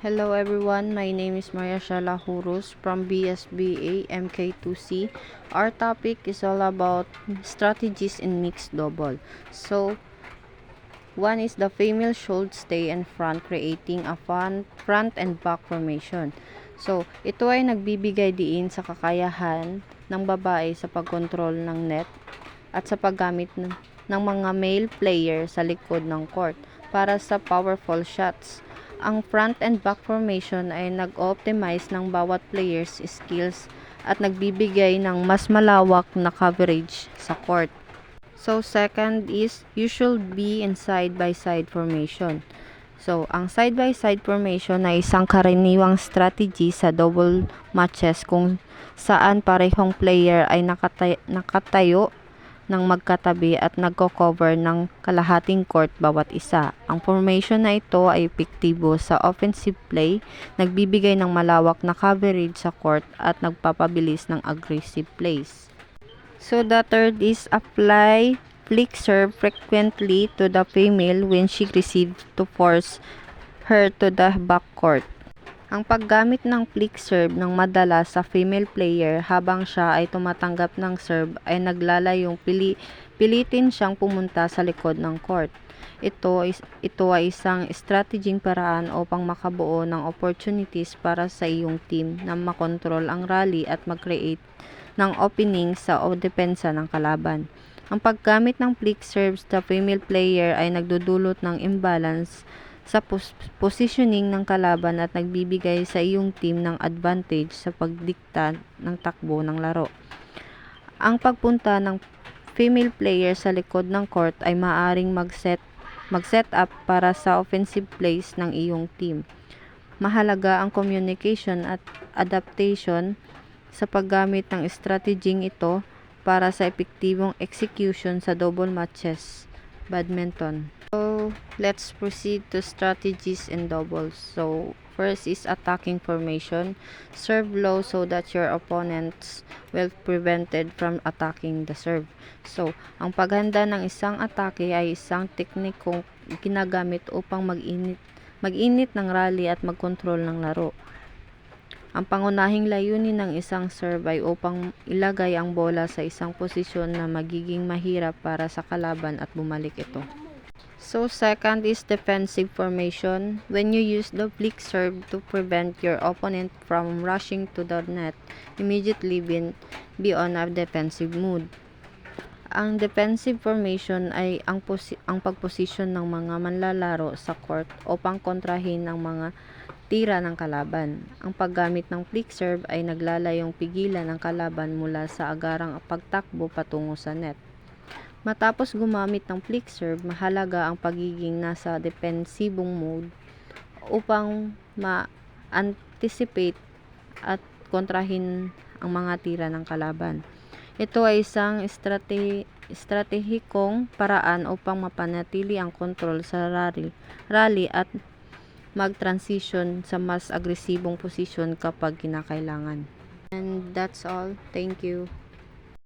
Hello everyone, my name is Maria Shala Hurus from BSBA MK2C. Our topic is all about strategies in mixed double. So, one is the female should stay in front, creating a front and back formation. So, ito ay nagbibigay diin sa kakayahan ng babae sa pagkontrol ng net at sa paggamit ng mga male player sa likod ng court para sa powerful shots. Ang front and back formation ay nag-optimize ng bawat player's skills at nagbibigay ng mas malawak na coverage sa court. So, second is, you should be in side-by-side formation. So, ang side-by-side formation ay isang karaniwang strategy sa double matches kung saan parehong player ay nakatayo ng magkatabi at nagko-cover ng kalahating court bawat isa. Ang formation na ito ay epektibo sa offensive play, nagbibigay ng malawak na coverage sa court at nagpapabilis ng aggressive plays. So the third is apply flick serve frequently to the female when she receives to force her to the backcourt. Ang paggamit ng flick serve ng madalas sa female player habang siya ay tumatanggap ng serve ay naglalayong pilitin siyang pumunta sa likod ng court. Ito ay isang strategyeng paraan upang makabuo ng opportunities para sa iyong team na makontrol ang rally at mag-create ng opening sa depensa ng kalaban. Ang paggamit ng flick serves sa female player ay nagdudulot ng imbalance sa positioning ng kalaban at nagbibigay sa iyong team ng advantage sa pagdikta ng takbo ng laro. Ang pagpunta ng female player sa likod ng court ay maaaring mag-set up para sa offensive plays ng iyong team. Mahalaga ang communication at adaptation sa paggamit ng strategyeng ito para sa epektibong execution sa double matches badminton. So, let's proceed to strategies in doubles. So, first is attacking formation. Serve low so that your opponents will prevented from attacking the serve. So, ang paghanda ng isang atake ay isang teknikong ginagamit upang mag-init ng rally at mag-control ng laro. Ang pangunahing layunin ng isang serve ay upang ilagay ang bola sa isang posisyon na magiging mahirap para sa kalaban at bumalik ito. So, second is defensive formation. When you use the flick serve to prevent your opponent from rushing to the net, immediately be on a defensive mood. Ang defensive formation ay ang pagposisyon ng mga manlalaro sa court upang kontrahin ang mga tira ng kalaban. Ang paggamit ng flick serve ay naglalayong pigilan ang kalaban mula sa agarang pagtakbo patungo sa net. Matapos gumamit ng flick serve, mahalaga ang pagiging nasa defensibong mode upang ma-anticipate at kontrahin ang mga tira ng kalaban. Ito ay isang estratehikong paraan upang mapanatili ang kontrol sa rally at mag-transition sa mas agresibong posisyon kapag kinakailangan. And that's all. Thank you.